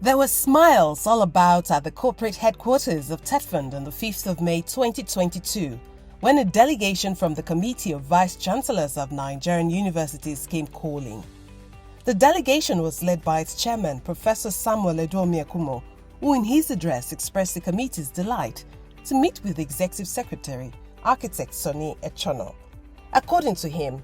There were smiles all about at the corporate headquarters of TETFund on the 5th of May 2022 when a delegation from the Committee of Vice Chancellors of Nigerian Universities came calling. The delegation was led by its chairman, Professor Samuel Edomiakumo, who in his address expressed the committee's delight to meet with the Executive Secretary, Architect Sonny Echono. According to him,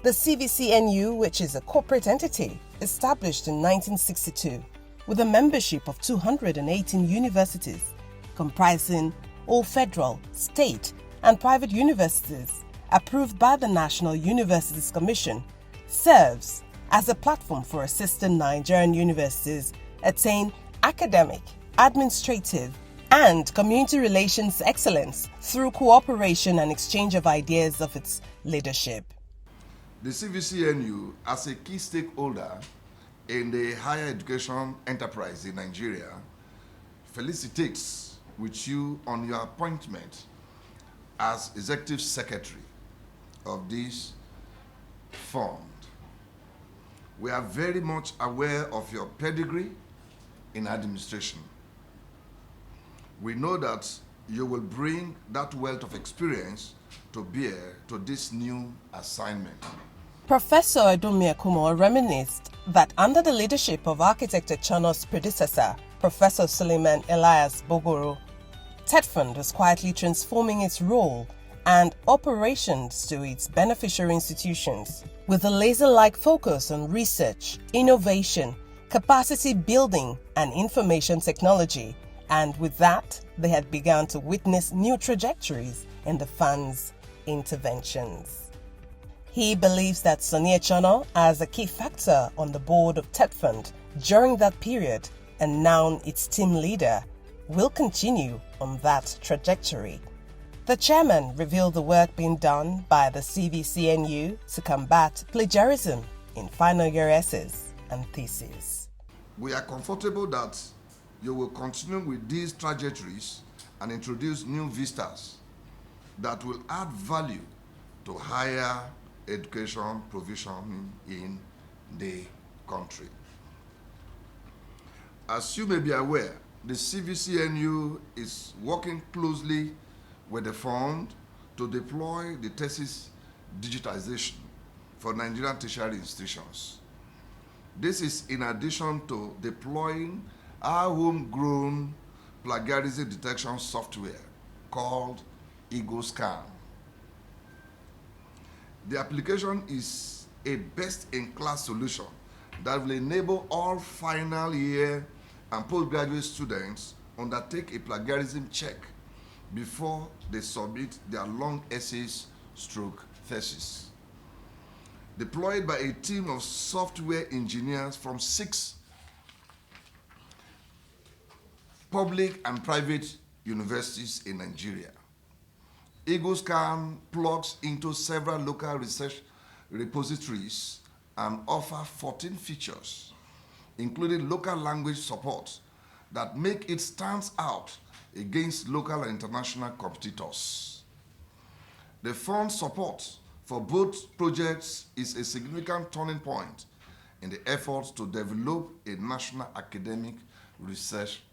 the CVC-NU, which is a corporate entity established in 1962, with a membership of 218 universities, comprising all federal, state, and private universities approved by the National Universities Commission, serves as a platform for assisting Nigerian universities attain academic, administrative, and community relations excellence through cooperation and exchange of ideas of its leadership. The CVC-NU, as a key stakeholder in the higher education enterprise in Nigeria, felicitates with you on your appointment as Executive Secretary of this fund. We are very much aware of your pedigree in administration. We know that you will bring that wealth of experience to bear to this new assignment. Professor Edomiakumo reminisced that under the leadership of Architect Echono's predecessor, Professor Suleiman Elias Bogoro, TETFund was quietly transforming its role and operations to its beneficiary institutions with a laser-like focus on research, innovation, capacity building, and information technology. And with that, they had begun to witness new trajectories in the fund's interventions. He believes that Sonny Echono, as a key factor on the board of TETFund during that period and now its team leader, will continue on that trajectory. The chairman revealed the work being done by the CVC-NU to combat plagiarism in final year essays and theses. We are comfortable that you will continue with these trajectories and introduce new vistas that will add value to higher education provision in the country. As you may be aware, the CVC-NU is working closely with the fund to deploy the thesis digitization for Nigerian tertiary institutions. This is in addition to deploying our homegrown plagiarism detection software called EgoScan. The application is a best-in-class solution that will enable all final year and postgraduate students undertake a plagiarism check before they submit their long essays / thesis. Deployed by a team of software engineers from 6 public and private universities in Nigeria. EgoScan plugs into several local research repositories and offers 14 features, including local language support that make it stand out against local and international competitors. The fund support for both projects is a significant turning point in the efforts to develop a national academic research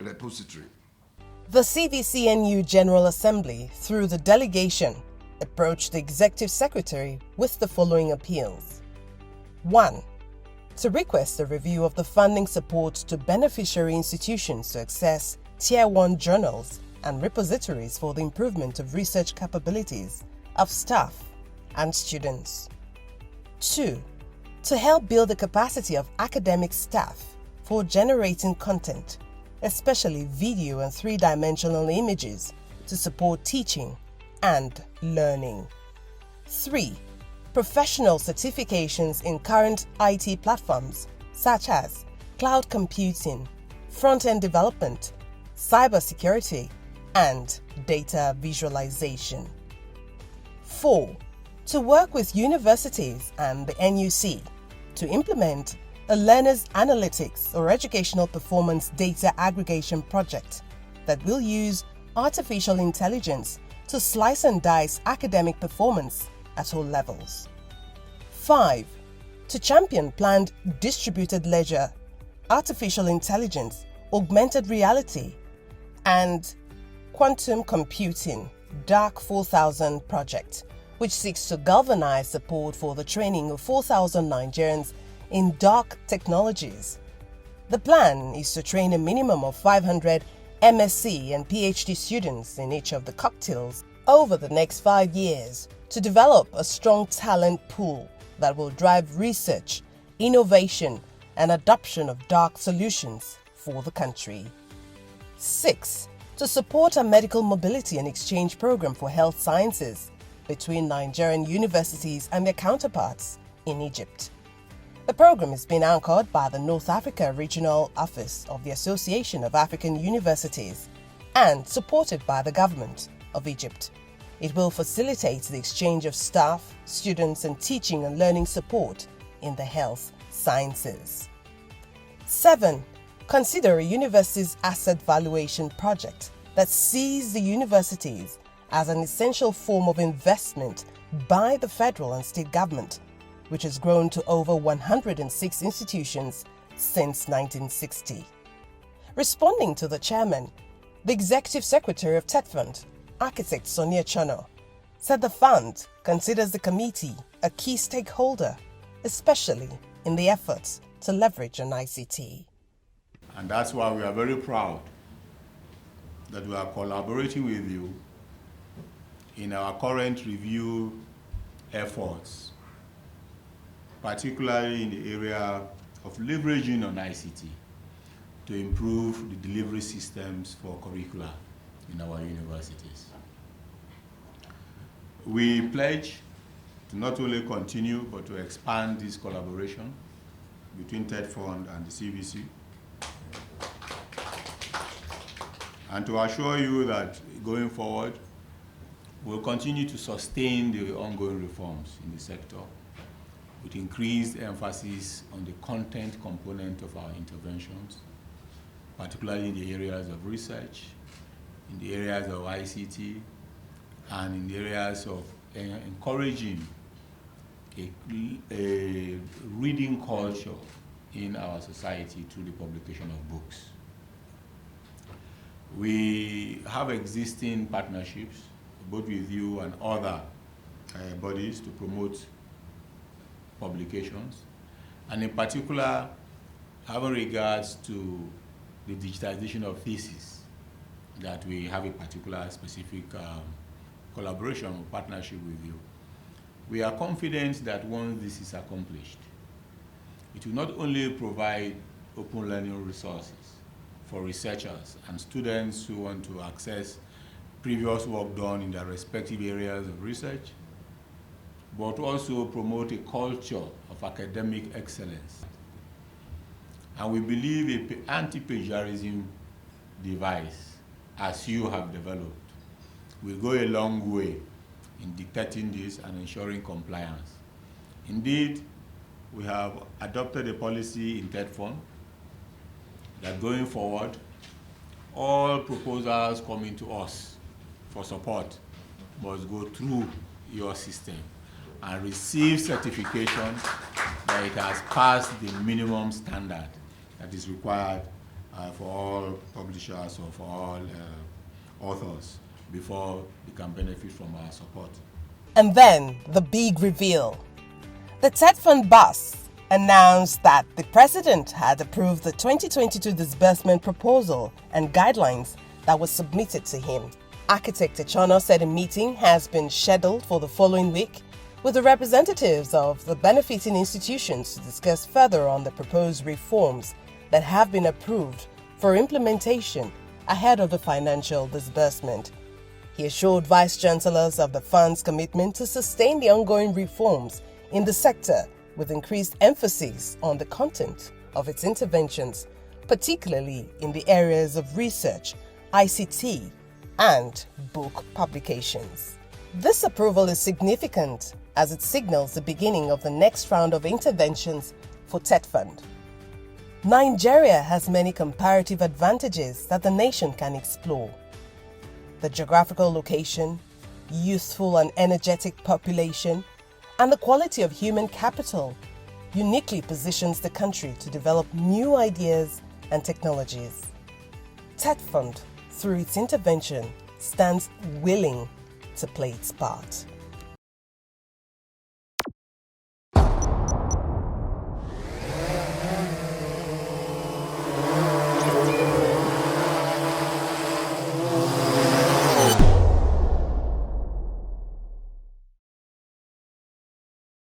repository. The CVC-NU General Assembly, through the delegation, approached the Executive Secretary with the following appeals. 1. To request a review of the funding support to beneficiary institutions to access Tier 1 journals and repositories for the improvement of research capabilities of staff and students. 2. To help build the capacity of academic staff for generating content, especially video and 3-dimensional images, to support teaching and learning. 3. Professional certifications in current IT platforms such as cloud computing, front-end development, cybersecurity, and data visualization. 4. To work with universities and the NUC to implement a learner's analytics or educational performance data aggregation project that will use artificial intelligence to slice and dice academic performance at all levels. 5. To champion planned distributed ledger artificial intelligence, augmented reality, and quantum computing DARK 4000 project, which seeks to galvanize support for the training of 4,000 Nigerians in dark technologies. The plan is to train a minimum of 500 MSc and PhD students in each of the cocktails over the next 5 years to develop a strong talent pool that will drive research, innovation, and adoption of dark solutions for the country. 6. To support a medical mobility and exchange program for health sciences between Nigerian universities and their counterparts in Egypt. The program is being anchored by the North Africa Regional Office of the Association of African Universities and supported by the government of Egypt. It will facilitate the exchange of staff, students, and teaching and learning support in the health sciences. 7. Consider a university's asset valuation project that sees the universities as an essential form of investment by the federal and state government, which has grown to over 106 institutions since 1960. Responding to the chairman, the executive secretary of TETFund, architect Sonia Chano, said the fund considers the committee a key stakeholder, especially in the efforts to leverage on ICT. And that's why we are very proud that we are collaborating with you in our current review efforts, particularly in the area of leveraging on ICT to improve the delivery systems for curricula in our universities. We pledge to not only continue but to expand this collaboration between TETFund and the CVC, and to assure you that going forward, we'll continue to sustain the ongoing reforms in the sector with increased emphasis on the content component of our interventions, particularly in the areas of research, in the areas of ICT, and in the areas of encouraging a reading culture in our society through the publication of books. We have existing partnerships, both with you and other bodies, to promote publications, and in particular, having regards to the digitization of thesis, that we have a particular specific collaboration or partnership with you. We are confident that once this is accomplished, it will not only provide open learning resources for researchers and students who want to access previous work done in their respective areas of research, but also promote a culture of academic excellence. And we believe an anti-plagiarism device, as you have developed, will go a long way in detecting this and ensuring compliance. Indeed, we have adopted a policy in TETFund that going forward, all proposals coming to us for support must go through your system and receive certification that it has passed the minimum standard that is required for all publishers or for all authors before they can benefit from our support. And then the big reveal. The TETFund boss announced that the president had approved the 2022 disbursement proposal and guidelines that was submitted to him. Architect Echano said a meeting has been scheduled for the following week with the representatives of the benefiting institutions to discuss further on the proposed reforms that have been approved for implementation ahead of the financial disbursement. He assured vice chancellors of the fund's commitment to sustain the ongoing reforms in the sector with increased emphasis on the content of its interventions, particularly in the areas of research, ICT, and book publications. This approval is significant as it signals the beginning of the next round of interventions for TETFund. Nigeria has many comparative advantages that the nation can explore. The geographical location, youthful and energetic population, and the quality of human capital uniquely positions the country to develop new ideas and technologies. TETFund, through its intervention, stands willing to play its part.